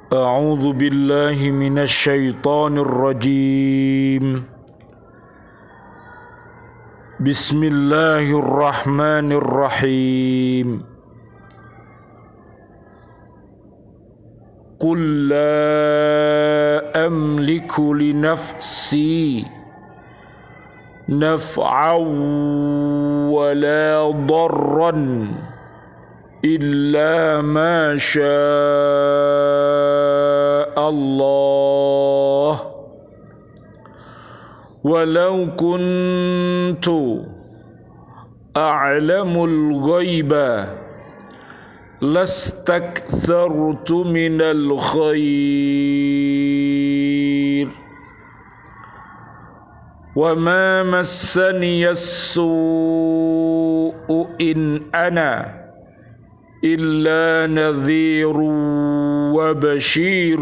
أعوذ بالله من الشيطان الرجيم بسم الله الرحمن الرحيم قل لا أملك لنفسي نفعا ولا ضرا إلا ما شاء الله ولو كنت أعلم الغيب لاستكثرت من الخير وما مسني السوء إن أنا إلا نذير وبشير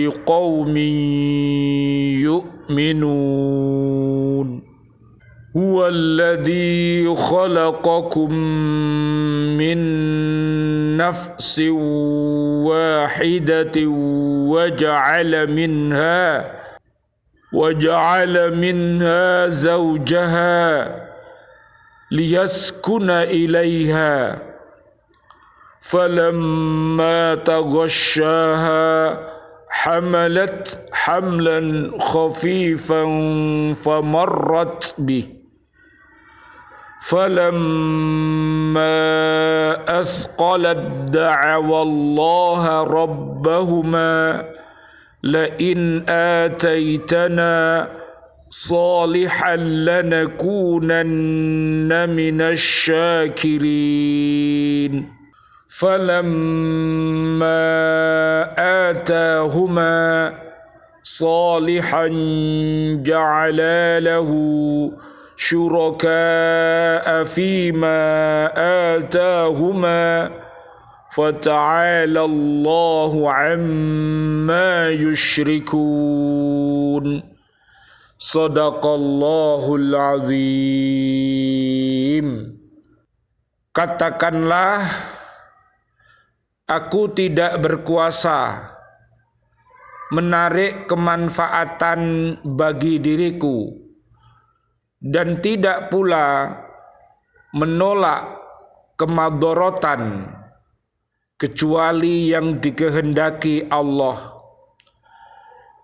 لقوم يؤمنون هو الذي خلقكم من نفس واحدة وجعل منها زوجها ليسكن إليها فلما تغشاها حملت حملا خفيفا فمرت به فلما أثقلت دعوا الله ربهما لئن آتيتنا صالحا لنكونن من الشاكرين فلما آتاهما صالحا جعلا له شركاء فيما آتاهما فتعالى الله عما يشركون صدق الله العظيم. Katakanlah, aku tidak berkuasa menarik kemanfaatan bagi diriku dan tidak pula menolak kemadharatan kecuali yang dikehendaki Allah.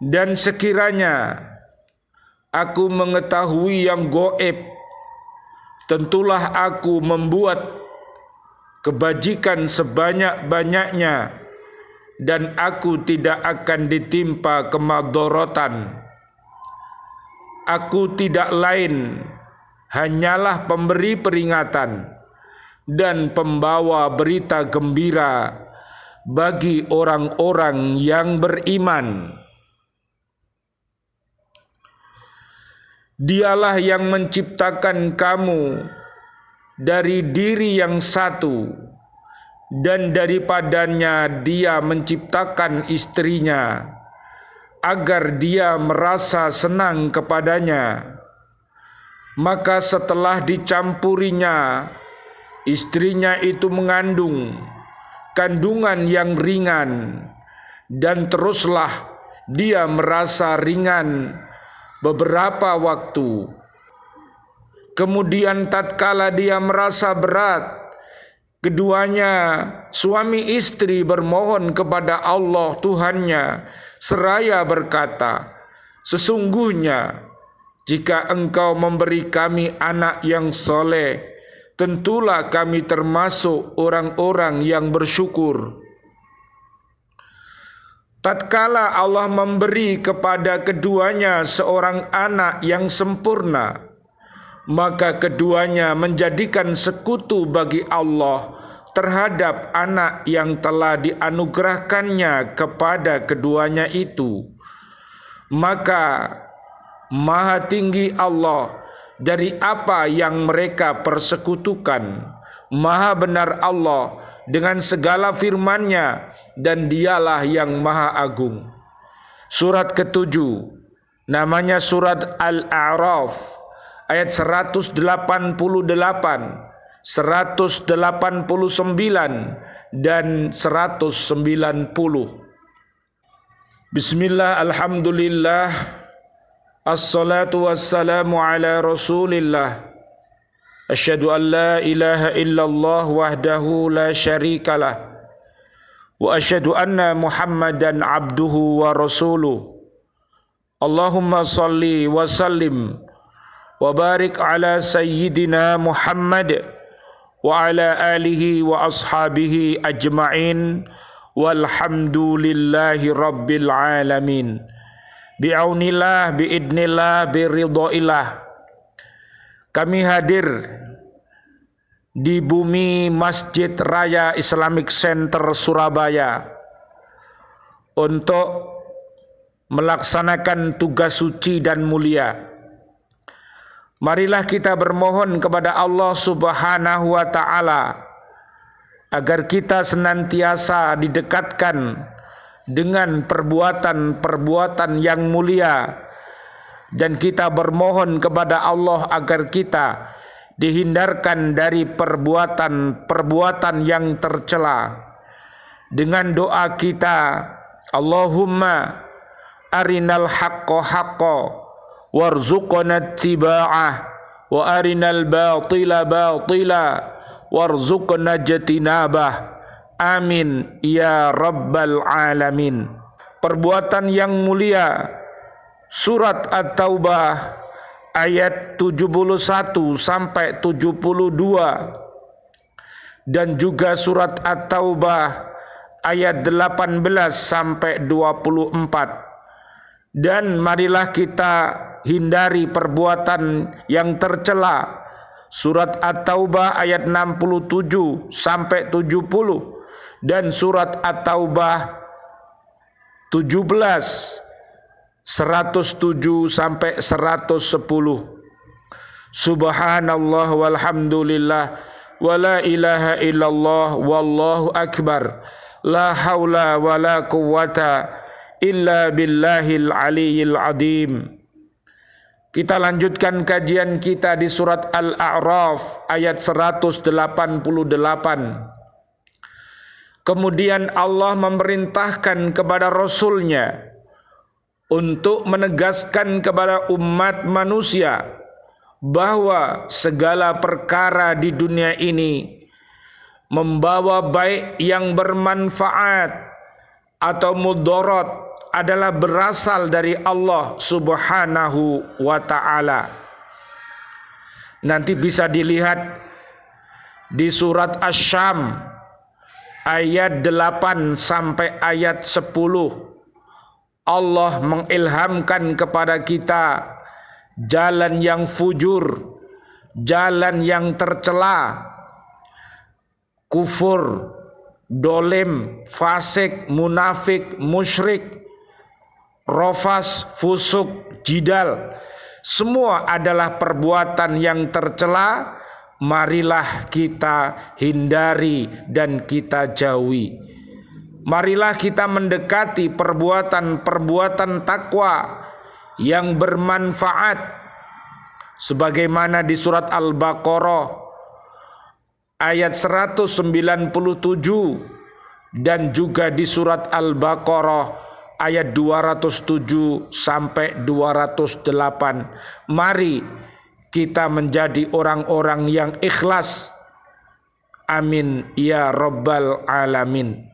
Dan sekiranya aku mengetahui yang gaib, tentulah aku membuat kebajikan sebanyak-banyaknya dan aku tidak akan ditimpa kemadharatan. Aku tidak lain hanyalah pemberi peringatan dan pembawa berita gembira bagi orang-orang yang beriman. Dialah yang menciptakan kamu dari diri yang satu, dan daripadanya dia menciptakan istrinya agar dia merasa senang kepadanya. Maka setelah dicampurinya, istrinya itu mengandung kandungan yang ringan, dan teruslah dia merasa ringan beberapa waktu. Kemudian tatkala dia merasa berat, keduanya suami istri bermohon kepada Allah Tuhannya seraya berkata, sesungguhnya jika engkau memberi kami anak yang soleh, tentulah kami termasuk orang-orang yang bersyukur. Tatkala Allah memberi kepada keduanya seorang anak yang sempurna, maka keduanya menjadikan sekutu bagi Allah terhadap anak yang telah dianugerahkannya kepada keduanya itu. Maka Maha tinggi Allah dari apa yang mereka persekutukan. Maha benar Allah dengan segala firman-Nya, dan dialah yang Maha Agung. Surat ke-7 namanya surat Al-A'raf, ayat 188, 189 dan 190. Bismillah, alhamdulillah, assalatu wassalamu ala rasulillah. Asyhadu an la ilaha illallah wahdahu la syarikalah. Wa asyhadu anna Muhammadan abduhu wa rasuluh. Allahumma salli wa sallim wa barik ala sayyidina Muhammad wa ala alihi wa ashabihi ajma'in. Walhamdulillahi rabbil alamin. Bi'aunillah, bi'idnillah, biridhoillah. Kami hadir di bumi Masjid Raya Islamic Center Surabaya untuk melaksanakan tugas suci dan mulia. Marilah kita bermohon kepada Allah Subhanahu wa ta'ala agar kita senantiasa didekatkan dengan perbuatan-perbuatan yang mulia, dan kita bermohon kepada Allah agar kita dihindarkan dari perbuatan-perbuatan yang tercela. Dengan doa kita, Allahumma arinal haqqo haqqo warzuqna ittiba'ah wa arinal batila batila warzuqna jatinabah. Amin ya rabbal alamin. Perbuatan yang mulia, surat At-Taubah ayat 71 sampai 72, dan juga surat At-Taubah ayat 18 sampai 24. Dan marilah kita hindari perbuatan yang tercela. Surat At-Taubah ayat 67 sampai 70 dan surat At-Taubah 17 107 sampai 110. Subhanallah walhamdulillah wa la ilaha illallah wallahu akbar. La haula wa la quwwata illa billahil aliyyil azim. Kita lanjutkan kajian kita di surat Al-A'raf ayat 188. Kemudian Allah memerintahkan kepada Rasul-Nya untuk menegaskan kepada umat manusia bahwa segala perkara di dunia ini membawa baik yang bermanfaat atau mudarat adalah berasal dari Allah Subhanahu wa ta'ala. Nanti bisa dilihat di surat Asy-Syam ayat 8 sampai ayat 10. Allah mengilhamkan kepada kita jalan yang fujur, jalan yang tercela, kufur, dolim, fasik, munafik, musyrik, rofas, fusuk, jidal, semua adalah perbuatan yang tercela. Marilah kita hindari dan kita jauhi. Marilah kita mendekati perbuatan-perbuatan takwa yang bermanfaat, sebagaimana di surat Al-Baqarah ayat 197 dan juga di surat Al-Baqarah ayat 207 sampai 208. Mari kita menjadi orang-orang yang ikhlas. Amin ya rabbal alamin.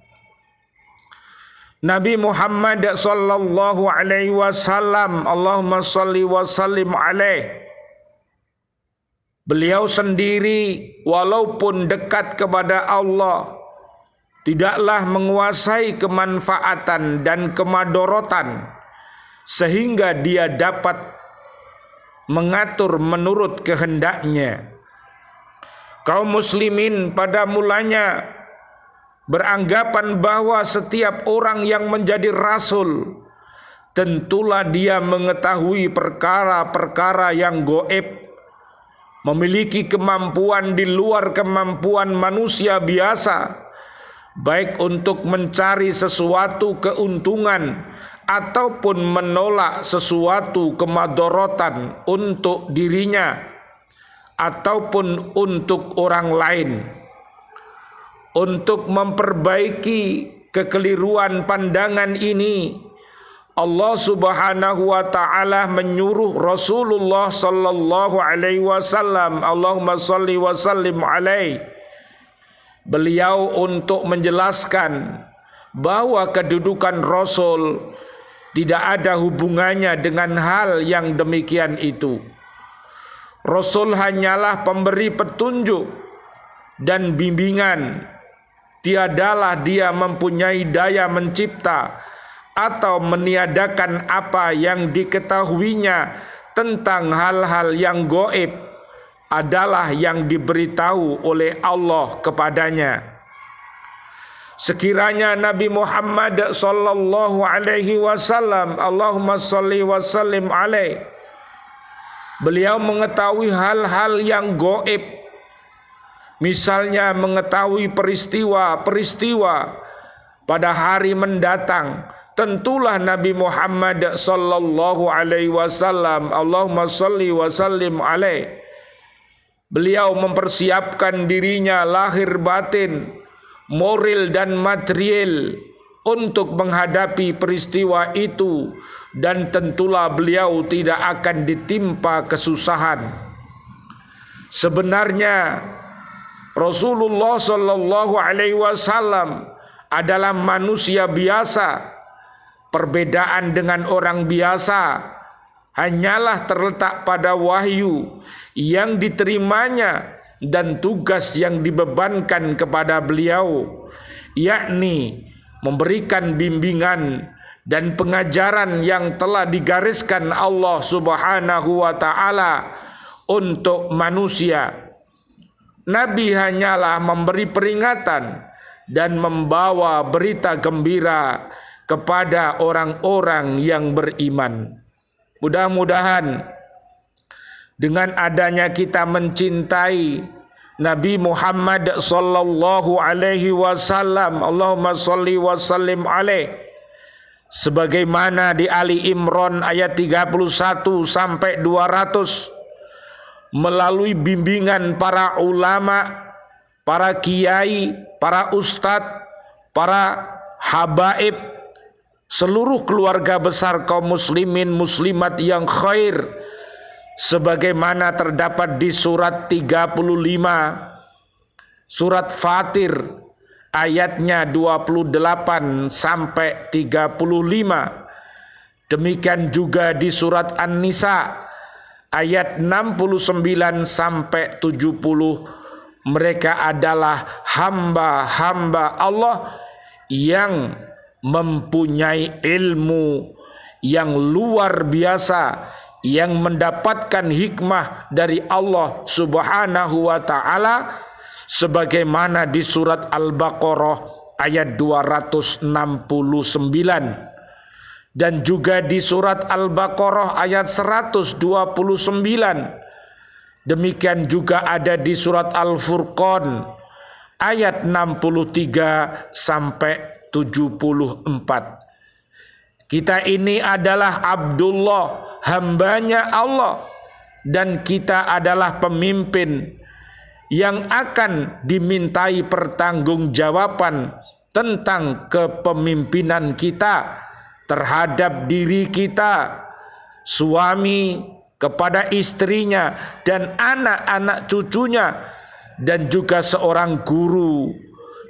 Nabi Muhammad sallallahu alaihi wasallam, Allahumma salli wa sallim alaih. Beliau sendiri walaupun dekat kepada Allah, tidaklah menguasai kemanfaatan dan kemadorotan sehingga dia dapat mengatur menurut kehendaknya. Kaum muslimin pada mulanya beranggapan bahwa setiap orang yang menjadi rasul tentulah dia mengetahui perkara-perkara yang gaib, memiliki kemampuan di luar kemampuan manusia biasa, baik untuk mencari sesuatu keuntungan ataupun menolak sesuatu kemadorotan untuk dirinya ataupun untuk orang lain. Untuk memperbaiki kekeliruan pandangan ini, Allah Subhanahu wa taala menyuruh Rasulullah sallallahu alaihi wasallam, Allahumma shalli wa sallim alaihi, beliau untuk menjelaskan bahwa kedudukan Rasul tidak ada hubungannya dengan hal yang demikian itu. Rasul hanyalah pemberi petunjuk dan bimbingan. Tiadalah dia mempunyai daya mencipta atau meniadakan apa yang diketahuinya tentang hal-hal yang gaib adalah yang diberitahu oleh Allah kepadanya. Sekiranya Nabi Muhammad sallallahu alaihi wasallam, Allahumma shalli wa sallim alaihi, beliau mengetahui hal-hal yang gaib, misalnya mengetahui peristiwa-peristiwa pada hari mendatang, tentulah Nabi Muhammad sallallahu alaihi wasallam, Allahumma shalli wa sallim alaihi, beliau mempersiapkan dirinya lahir batin, moral dan material untuk menghadapi peristiwa itu, dan tentulah beliau tidak akan ditimpa kesusahan. Sebenarnya Rasulullah sallallahu alaihi wasallam adalah manusia biasa. Perbedaan dengan orang biasa hanyalah terletak pada wahyu yang diterimanya dan tugas yang dibebankan kepada beliau, yakni memberikan bimbingan dan pengajaran yang telah digariskan Allah Subhanahu wa taala untuk manusia. Nabi hanyalah memberi peringatan dan membawa berita gembira kepada orang-orang yang beriman. Mudah-mudahan dengan adanya kita mencintai Nabi Muhammad sallallahu alaihi wasallam, Allahumma shalli wa sallim alaihi, sebagaimana di Ali Imran ayat 31 sampai 200, melalui bimbingan para ulama, para kiai, para ustadz, para habaib, seluruh keluarga besar kaum muslimin muslimat yang khair, sebagaimana terdapat di surat 35 surat Fatir ayatnya 28 sampai 35. Demikian juga di surat An-Nisa ayat 69 sampai 70. Mereka adalah hamba-hamba Allah yang mempunyai ilmu yang luar biasa, yang mendapatkan hikmah dari Allah Subhanahu wa taala, sebagaimana di surat Al-Baqarah ayat 269 dan juga di surat Al-Baqarah ayat 129. Demikian juga ada di surat Al-Furqan ayat 63 sampai 74. Kita ini adalah Abdullah, hambanya Allah, dan kita adalah pemimpin yang akan dimintai pertanggungjawaban tentang kepemimpinan kita terhadap diri kita, suami kepada istrinya dan anak-anak cucunya, dan juga seorang guru,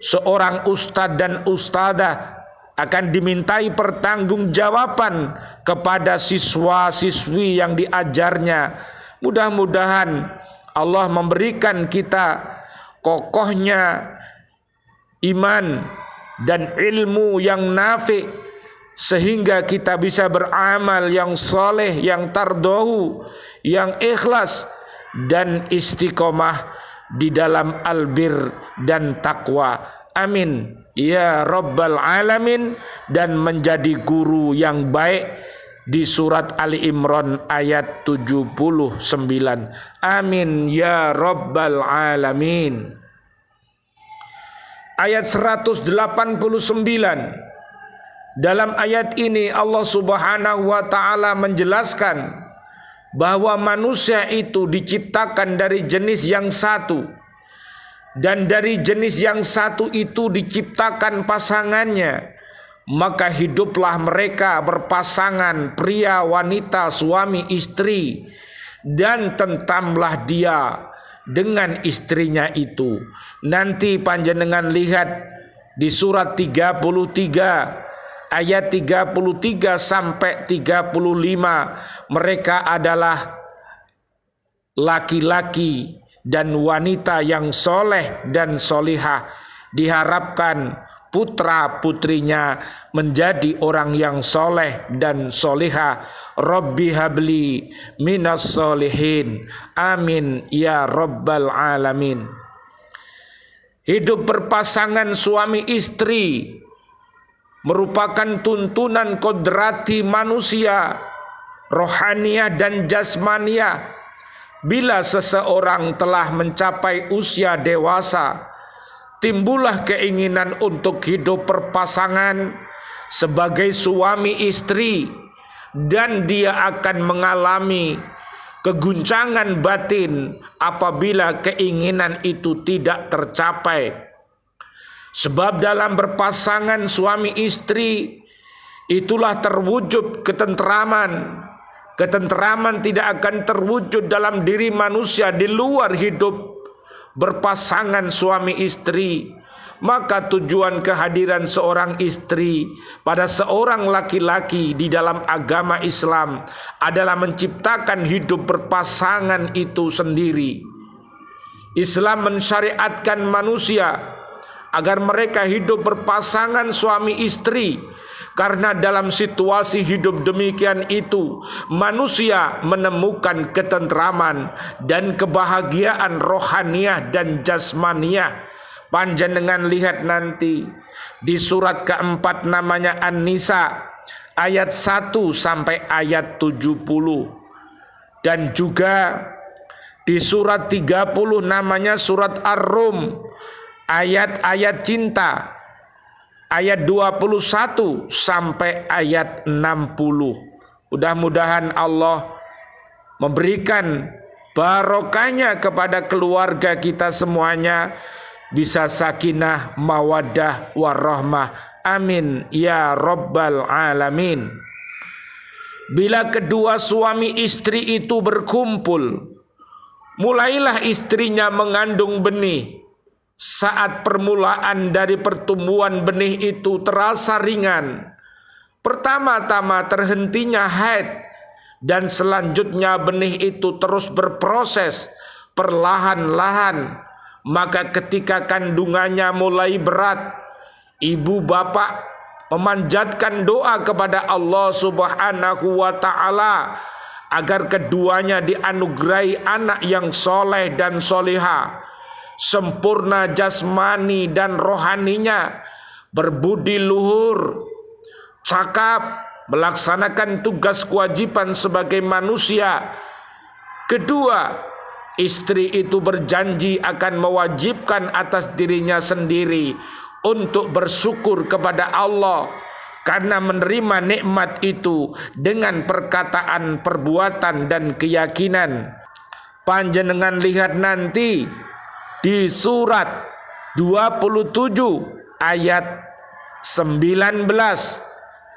seorang ustadz dan ustadzah akan dimintai pertanggungjawaban kepada siswa-siswi yang diajarnya. Mudah-mudahan Allah memberikan kita kokohnya iman dan ilmu yang nafi, sehingga kita bisa beramal yang soleh, yang tardohu, yang ikhlas, dan istiqomah di dalam albir dan taqwa. Amin ya rabbal alamin. Dan menjadi guru yang baik di surat Ali Imran ayat 79. Amin ya rabbal alamin. Ayat 189. Dalam ayat ini Allah Subhanahu wa taala menjelaskan bahwa manusia itu diciptakan dari jenis yang satu, dan dari jenis yang satu itu diciptakan pasangannya. maka hiduplah mereka berpasangan, pria wanita suami istri, dan tentamlah dia dengan istrinya itu. Nanti panjenengan lihat di surat 33 ayat 33 sampai 35, mereka adalah laki-laki dan wanita yang soleh dan solihah. Diharapkan putra putrinya menjadi orang yang soleh dan solihah. Rabbi habli minas solihin, amin ya rabbal alamin. Hidup berpasangan suami istri merupakan tuntunan kodrati manusia, rohaniah dan jasmaniah. Bila seseorang telah mencapai usia dewasa, timbullah keinginan untuk hidup berpasangan sebagai suami istri, dan dia akan mengalami keguncangan batin apabila keinginan itu tidak tercapai. Sebab dalam berpasangan suami istri itulah terwujud ketentraman. Ketentraman tidak akan terwujud dalam diri manusia di luar hidup berpasangan suami istri. Maka tujuan kehadiran seorang istri pada seorang laki-laki di dalam agama Islam adalah menciptakan hidup berpasangan itu sendiri. Islam mensyariatkan manusia agar mereka hidup berpasangan suami istri, karena dalam situasi hidup demikian itu manusia menemukan ketentraman dan kebahagiaan rohaniah dan jasmaniah. Panjenengan lihat nanti di surat keempat namanya An-Nisa ayat 1 sampai ayat 70, dan juga di surat 30 namanya surat Ar-Rum ayat-ayat cinta ayat 21 sampai ayat 60. Mudah-mudahan Allah memberikan barokahnya kepada keluarga kita semuanya, bisa sakinah, mawaddah, warahmah. Amin ya rabbal alamin. Bila kedua suami istri itu berkumpul, mulailah istrinya mengandung benih. Saat permulaan dari pertumbuhan benih itu terasa ringan. Pertama-tama terhentinya haid, dan selanjutnya benih itu terus berproses perlahan-lahan. Maka ketika kandungannya mulai berat, ibu bapak memanjatkan doa kepada Allah Subhanahu wa ta'ala agar keduanya dianugerahi anak yang soleh dan solihah, sempurna jasmani dan rohaninya, berbudi luhur, cakap, melaksanakan tugas kewajiban sebagai manusia. Kedua, istri itu berjanji akan mewajibkan atas dirinya sendiri untuk bersyukur kepada Allah karena menerima nikmat itu dengan perkataan, perbuatan, dan keyakinan. Panjenengan lihat nanti di surat 27 ayat 19,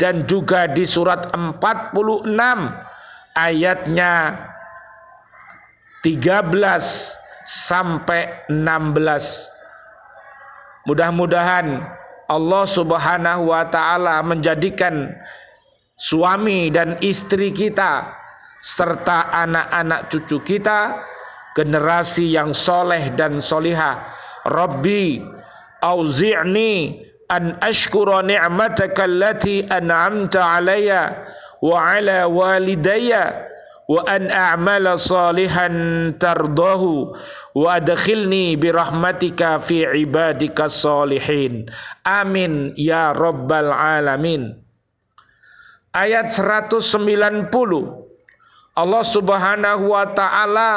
dan juga di surat 46 ayatnya 13 sampai 16. Mudah-mudahan Allah Subhanahu wa ta'ala menjadikan suami dan istri kita serta anak-anak cucu kita generasi yang soleh dan solihah. Rabbi auzi'ni an ashkura ni'mataka allati an'amta alayya wa ala walidayya wa an a'mala salihan tardahu wa adkhilni birahmatika fi ibadika salihin. Amin ya rabbal alamin. Ayat 190, Allah Subhanahu wa ta'ala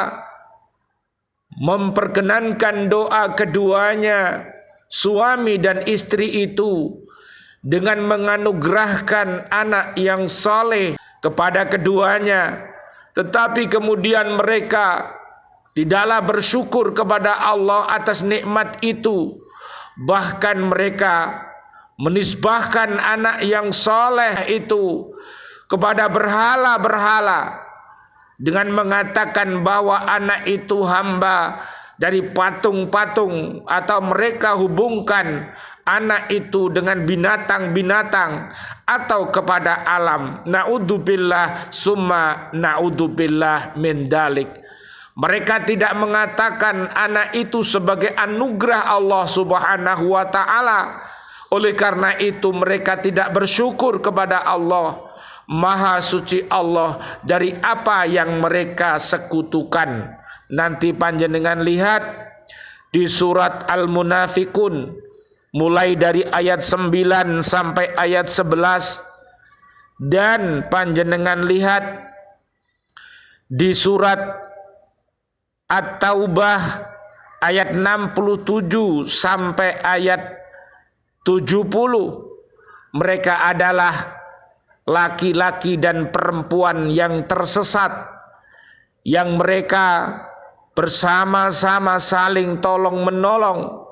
memperkenankan doa keduanya, suami dan istri itu, dengan menganugerahkan anak yang saleh kepada keduanya. Tetapi kemudian mereka tidaklah bersyukur kepada Allah atas nikmat itu. Bahkan mereka menisbahkan anak yang soleh itu kepada berhala-berhala dengan mengatakan bahwa anak itu hamba dari patung-patung, atau mereka hubungkan anak itu dengan binatang-binatang atau kepada alam. Naudzubillah summa naudzubillah min dalik. Mereka tidak mengatakan anak itu sebagai anugerah Allah Subhanahu wa taala. Oleh karena itu mereka tidak bersyukur kepada Allah. Maha suci Allah dari apa yang mereka sekutukan. Nanti panjenengan lihat di surat Al-Munafikun mulai dari ayat 9 sampai ayat 11, dan panjenengan lihat di surat At-Taubah ayat 67 sampai ayat 70. Mereka adalah laki-laki dan perempuan yang tersesat, yang mereka bersama-sama saling tolong menolong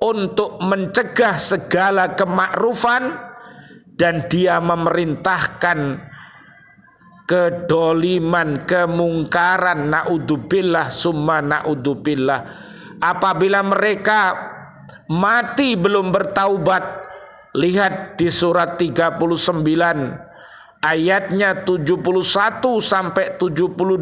untuk mencegah segala kemakrufan, dan dia memerintahkan kedoliman, kemungkaran. Naudzubillah summa naudzubillah. Apabila mereka mati belum bertaubat, lihat di surat 39 ayatnya 71 sampai 72,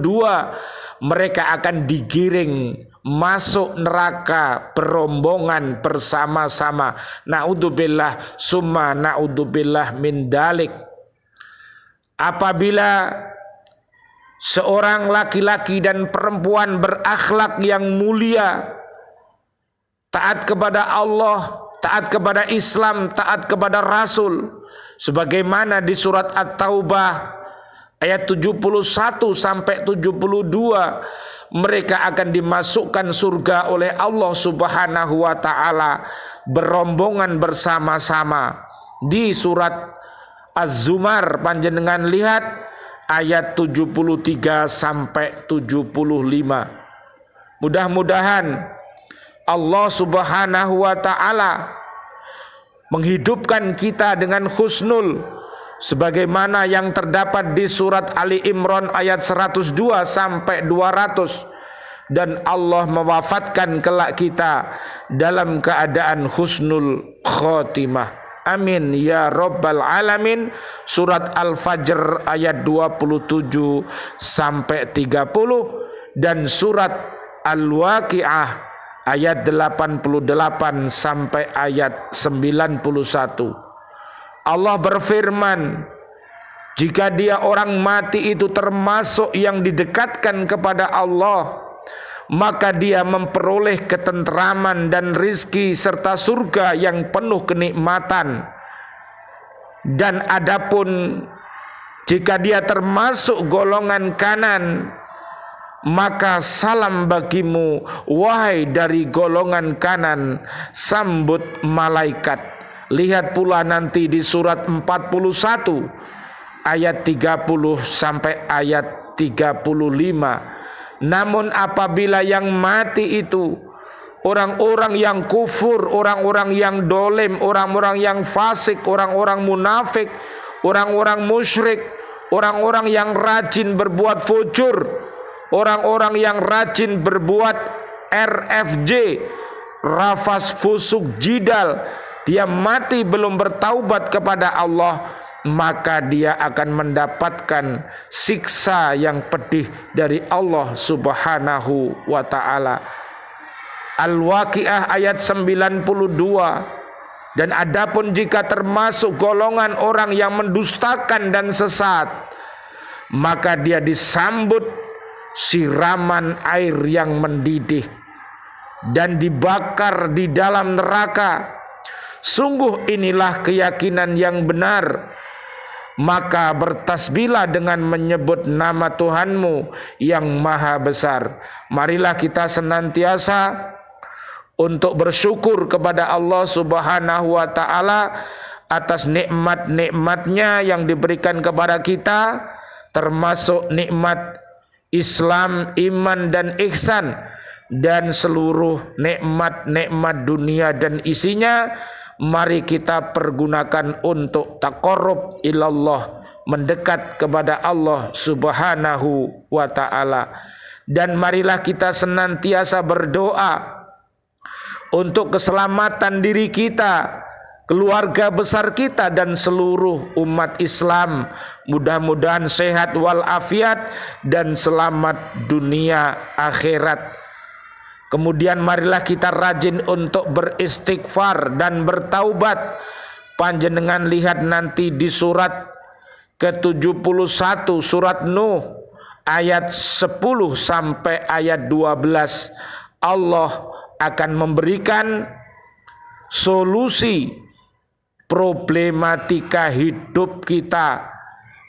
mereka akan digiring masuk neraka berombongan bersama-sama. Naudzubillah summa naudzubillah min dalik. Apabila seorang laki-laki dan perempuan berakhlak yang mulia, taat kepada Allah, taat kepada Islam, taat kepada Rasul, sebagaimana di surat At-Taubah ayat 71 sampai 72, mereka akan dimasukkan surga oleh Allah Subhanahu wa taala berombongan bersama-sama. Di surat Az-Zumar panjenengan lihat ayat 73 sampai 75. Mudah-mudahan Allah Subhanahu wa taala menghidupkan kita dengan husnul sebagaimana yang terdapat di surat Ali Imran ayat 102 sampai 200, dan Allah mewafatkan kelak kita dalam keadaan husnul khotimah. Amin ya rabbal alamin. Surat Al-Fajr ayat 27 sampai 30 dan surat Al-Waqiah ayat 88 sampai ayat 91. Allah berfirman, jika dia orang mati itu termasuk yang didekatkan kepada Allah, maka dia memperoleh ketentraman dan rizki serta surga yang penuh kenikmatan. Dan adapun jika dia termasuk golongan kanan, maka salam bagimu wahai dari golongan kanan, sambut malaikat. Lihat pula nanti di surat 41 ayat 30 sampai ayat 35. Namun apabila yang mati itu orang-orang yang kufur, orang-orang yang dolim, orang-orang yang fasik, orang-orang munafik, orang-orang musyrik, orang-orang yang rajin berbuat fujur, orang-orang yang rajin berbuat RFJ, rafas, fusuk, jidal, dia mati belum bertaubat kepada Allah, maka dia akan mendapatkan siksa yang pedih dari Allah Subhanahu wa ta'ala. Al-Waqiah ayat 92. Dan adapun jika termasuk golongan orang yang mendustakan dan sesat, maka dia disambut siraman air yang mendidih dan dibakar di dalam neraka. Sungguh inilah keyakinan yang benar. Maka bertasbihlah dengan menyebut nama Tuhanmu yang maha besar. Marilah kita senantiasa untuk bersyukur kepada Allah Subhanahu wa ta'ala atas nikmat-nikmatnya yang diberikan kepada kita, termasuk nikmat Islam, iman dan ihsan, dan seluruh nikmat-nikmat dunia dan isinya. mari kita pergunakan untuk taqarrub ilallah, mendekat kepada Allah Subhanahu wa ta'ala. Dan marilah kita senantiasa berdoa untuk keselamatan diri kita, keluarga besar kita, dan seluruh umat Islam. Mudah-mudahan sehat walafiat dan selamat dunia akhirat. Kemudian marilah kita rajin untuk beristighfar dan bertaubat. Panjenengan lihat nanti di surat ke-71 surat Nuh ayat 10 sampai ayat 12. Allah akan memberikan solusi problematika hidup kita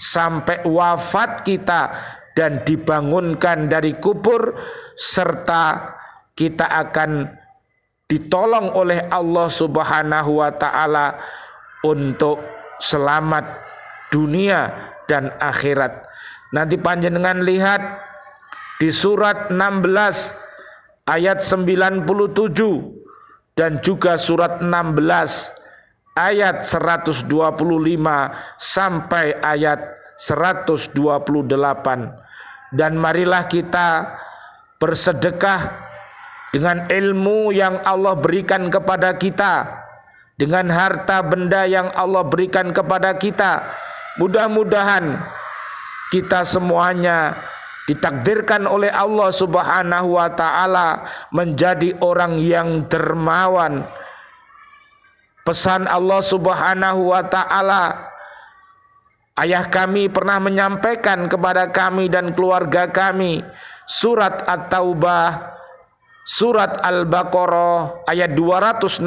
sampai wafat kita dan dibangunkan dari kubur, serta kita akan ditolong oleh Allah Subhanahu wa ta'ala untuk selamat dunia dan akhirat. Nanti panjenengan lihat di surat 16 ayat 97 dan juga surat 16 ayat 125 sampai ayat 128. Dan marilah kita bersedekah dengan ilmu yang Allah berikan kepada kita, dengan harta benda yang Allah berikan kepada kita. Mudah-mudahan kita semuanya ditakdirkan oleh Allah Subhanahu wa ta'ala menjadi orang yang dermawan. Pesan Allah Subhanahu wa ta'ala, ayah kami pernah menyampaikan kepada kami dan keluarga kami, surat At-Taubah, surat Al-Baqarah ayat 260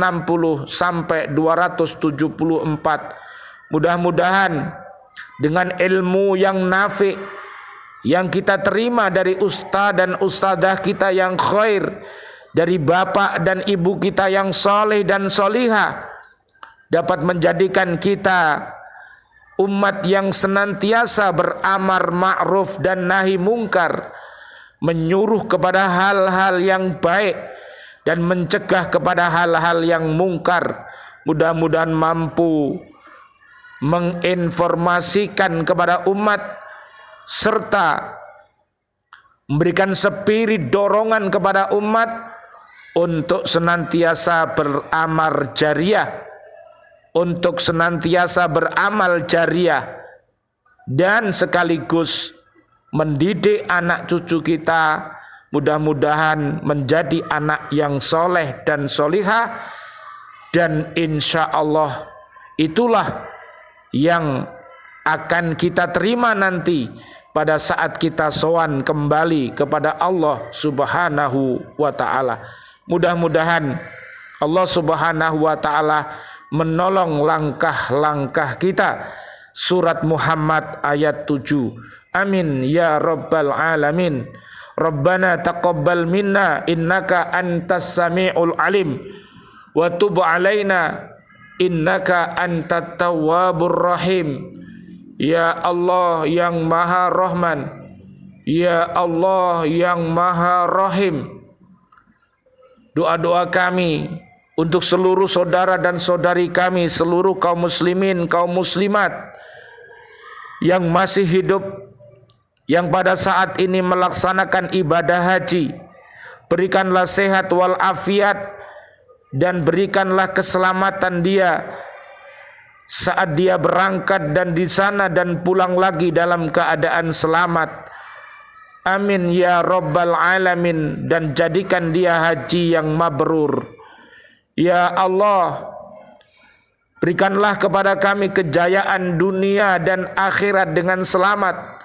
sampai 274. Mudah-mudahan dengan ilmu yang nafi yang kita terima dari ustaz dan ustadzah kita yang khair, dari bapak dan ibu kita yang soleh dan solihah, dapat menjadikan kita umat yang senantiasa beramar ma'ruf dan nahi mungkar, menyuruh kepada hal-hal yang baik dan mencegah kepada hal-hal yang mungkar. Mudah-mudahan mampu menginformasikan kepada umat serta memberikan spirit dorongan kepada umat untuk senantiasa beramar jariah, untuk senantiasa beramal jariah, dan sekaligus mendidik anak cucu kita mudah-mudahan menjadi anak yang soleh dan solihah. Dan insya Allah itulah yang akan kita terima nanti pada saat kita sowan kembali kepada Allah Subhanahu wa ta'ala. Mudah-mudahan Allah Subhanahu wa ta'ala menolong langkah-langkah kita. Surat Muhammad ayat 7. Amin ya rabbal alamin. Rabbana taqabbal minna innaka antas sami'ul alim wa tub alaina innaka antat tawwabur rahim. Ya Allah yang maha rahman, ya Allah yang maha rahim. Doa-doa kami untuk seluruh saudara dan saudari kami, seluruh kaum muslimin, kaum muslimat yang masih hidup, yang pada saat ini melaksanakan ibadah haji, berikanlah sehat walafiat dan berikanlah keselamatan dia saat dia berangkat dan di sana dan pulang lagi dalam keadaan selamat. Amin ya rabbal alamin. Dan jadikan dia haji yang mabrur. Ya Allah, berikanlah kepada kami kejayaan dunia dan akhirat dengan selamat.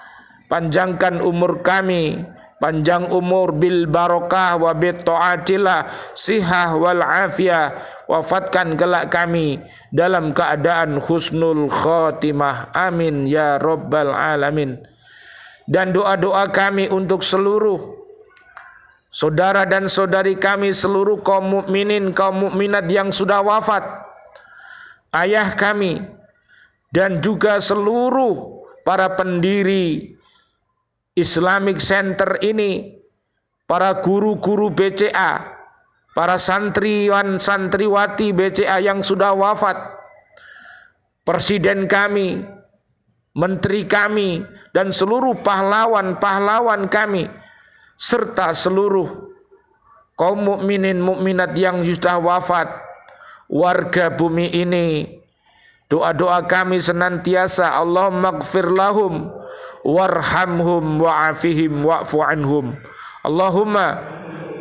Panjangkan umur kami, panjang umur bil barokah wa bit ta'atillah, sihah wal afiyah. Wafatkan kelak kami dalam keadaan husnul khotimah. Amin ya rabbal alamin. Dan doa-doa kami untuk seluruh saudara dan saudari kami, seluruh kaum mukminin, kaum mukminat yang sudah wafat, ayah kami, dan juga seluruh para pendiri Islamic Center ini, para guru-guru BCA, para santriwan santriwati BCA yang sudah wafat, presiden kami, menteri kami, dan seluruh pahlawan-pahlawan kami, serta seluruh kaum mukminin mukminat yang sudah wafat, warga bumi ini. Doa-doa kami senantiasa, Allahumma gfir lahum warhamhum wa'afihim wa'fu anhum. Allahumma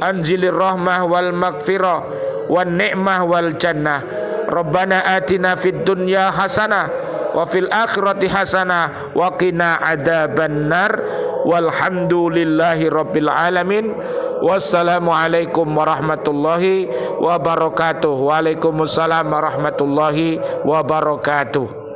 anzilir rahmah wal maghfirah wan ni'mah wal jannah. Rabbana atina fid dunya hasanah wa fil akhirati hasanah wa qina adzabannar. Walhamdulillahi rabbil alamin. Wassalamualaikum warahmatullahi wabarakatuh. Waalaikumsalam warahmatullahi wabarakatuh.